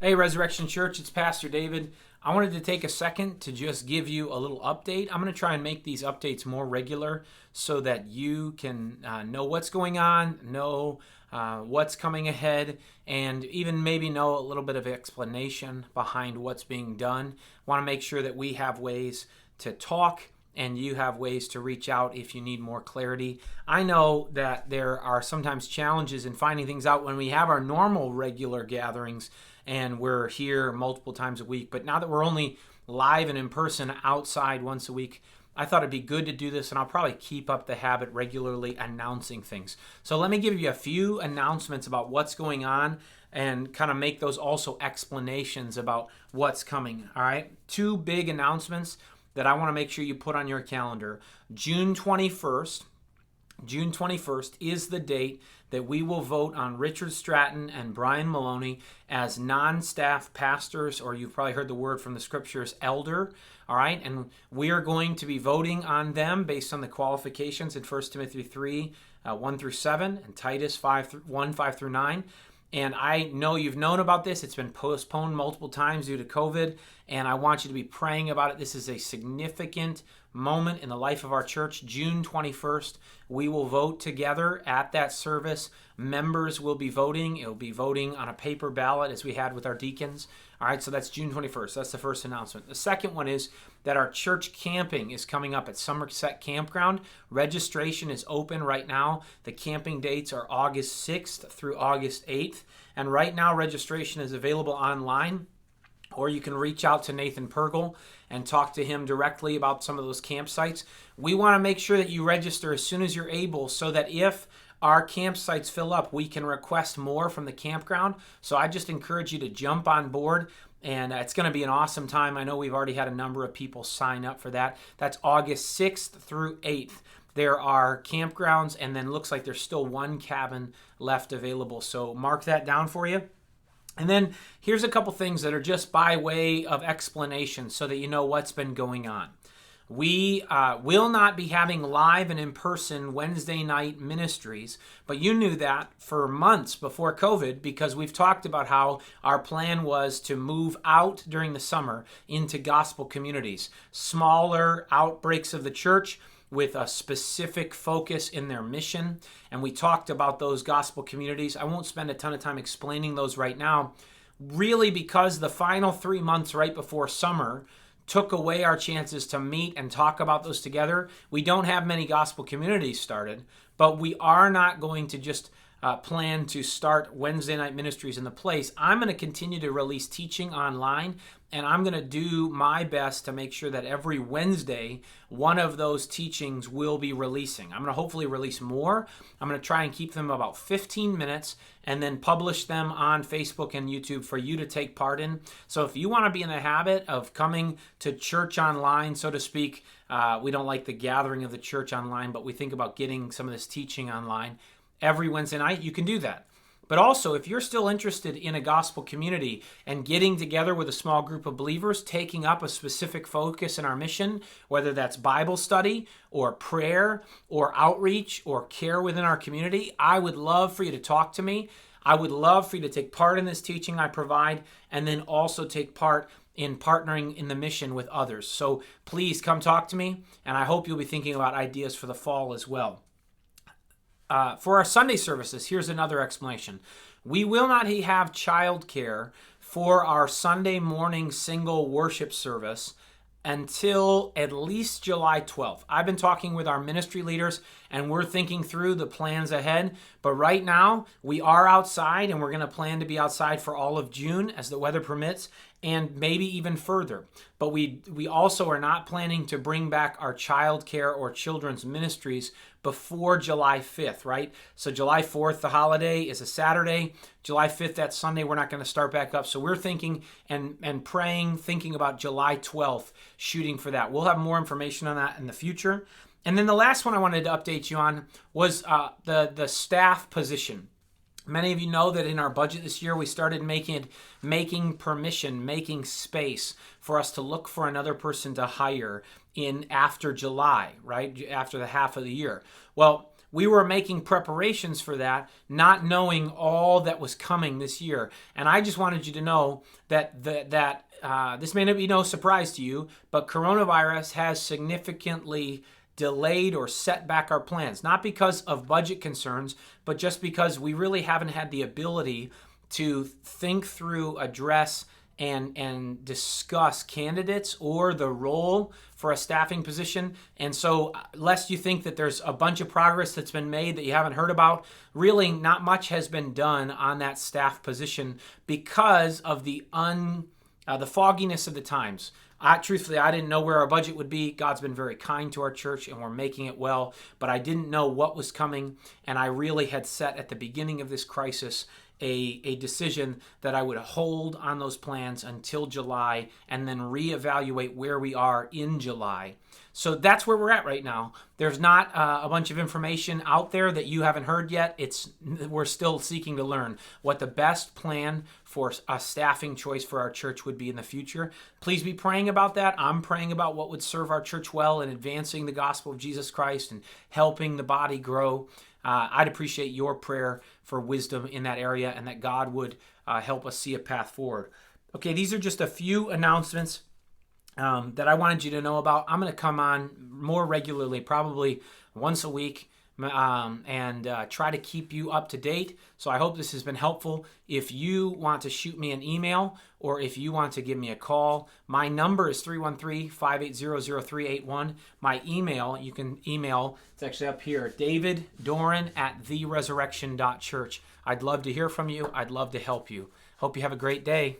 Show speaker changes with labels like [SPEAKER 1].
[SPEAKER 1] Hey, Resurrection Church, it's Pastor David. I wanted to take a second to just give you a little update. I'm going to try and make these updates more regular so that you can know what's going on, know what's coming ahead, and even maybe know a little bit of explanation behind what's being done. I want to make sure that we have ways to talk and you have ways to reach out if you need more clarity. I know that there are sometimes challenges in finding things out when we have our normal regular gatherings and we're here multiple times a week. But now that we're only live and in person outside once a week, I thought it'd be good to do this, and I'll probably keep up the habit regularly announcing things. So let me give you a few announcements about what's going on and kind of make those also explanations about what's coming. All right, two big announcements that I want to make sure you put on your calendar. June 21st is the date that we will vote on Richard Stratton and Brian Maloney as non-staff pastors, or you've probably heard the word from the scriptures, elder. All right, and we are going to be voting on them based on the qualifications in 1 Timothy 3, 1 through 7, and Titus 1, 5 through 9. And I know you've known about this. It's been postponed multiple times due to COVID, and I want you to be praying about it. This is a significant moment in the life of our church. June 21st, we will vote together at that service. Members will be voting. It'll be voting on a paper ballot as we had with our deacons. All right, so that's June 21st. That's the first announcement. The second one is that our church camping is coming up at Somerset Campground. Registration is open right now. The camping dates are August 6th through August 8th. And right now, registration is available online, or you can reach out to Nathan Pergel and talk to him directly about some of those campsites. We want to make sure that you register as soon as you're able so that if our campsites fill up, we can request more from the campground. So I just encourage you to jump on board, and it's going to be an awesome time. I know we've already had a number of people sign up for that. That's August 6th through 8th. There are campgrounds, and then looks like there's still one cabin left available. So mark that down for you. And then here's a couple things that are just by way of explanation so that you know what's been going on. We will not be having live and in-person Wednesday night ministries, but you knew that for months before COVID because we've talked about how our plan was to move out during the summer into gospel communities, smaller outbreaks of the church with a specific focus in their mission. And we talked about those gospel communities. I won't spend a ton of time explaining those right now, really because the final 3 months right before summer took away our chances to meet and talk about those together. We don't have many gospel communities started, but we are not going to just plan to start Wednesday night ministries in the place. I'm going to continue to release teaching online, and I'm going to do my best to make sure that every Wednesday, one of those teachings will be releasing. I'm going to hopefully release more. I'm going to try and keep them about 15 minutes and then publish them on Facebook and YouTube for you to take part in. So if you want to be in the habit of coming to church online, so to speak, we don't like the gathering of the church online, but we think about getting some of this teaching online every Wednesday night, you can do that. But also, if you're still interested in a gospel community and getting together with a small group of believers, taking up a specific focus in our mission, whether that's Bible study or prayer or outreach or care within our community, I would love for you to talk to me. I would love for you to take part in this teaching I provide and then also take part in partnering in the mission with others. So please come talk to me, and I hope you'll be thinking about ideas for the fall as well. For our Sunday services, here's another explanation. We will not have childcare for our Sunday morning single worship service until at least July 12th. I've been talking with our ministry leaders, and we're thinking through the plans ahead. But right now, we are outside, and we're going to plan to be outside for all of June as the weather permits, and maybe even further. But we also are not planning to bring back our childcare or children's ministries before July 5th, right? So July 4th, the holiday, is a Saturday. July 5th, that Sunday, we're not going to start back up. So we're thinking and praying, thinking about July 12th, shooting for that. We'll have more information on that in the future. And then the last one I wanted to update you on was the staff position. Many of you know that in our budget this year, we started making space for us to look for another person to hire in after July, right? After the half of the year. Well, we were making preparations for that, not knowing all that was coming this year. And I just wanted you to know that this may not be no surprise to you, but coronavirus has significantly delayed or set back our plans, not because of budget concerns, but just because we really haven't had the ability to think through, address, and discuss candidates or the role for a staffing position. And so, lest you think that there's a bunch of progress that's been made that you haven't heard about, really not much has been done on that staff position because of the fogginess of the times. Truthfully, I didn't know where our budget would be. God's been very kind to our church, and we're making it well. But I didn't know what was coming, and I really had set at the beginning of this crisis a decision that I would hold on those plans until July and then reevaluate where we are in July. So that's where we're at right now. There's not a bunch of information out there that you haven't heard yet. We're still seeking to learn what the best plan for a staffing choice for our church would be in the future. Please be praying about that. I'm praying about what would serve our church well in advancing the gospel of Jesus Christ and helping the body grow. I'd appreciate your prayer for wisdom in that area and that God would help us see a path forward. Okay, these are just a few announcements that I wanted you to know about. I'm going to come on more regularly, probably once a week, and try to keep you up to date. So I hope this has been helpful. If you want to shoot me an email or if you want to give me a call, my number is 313-580-0381. My email, you can email, it's actually up here, daviddoran@theresurrection.church. I'd love to hear from you. I'd love to help you. Hope you have a great day.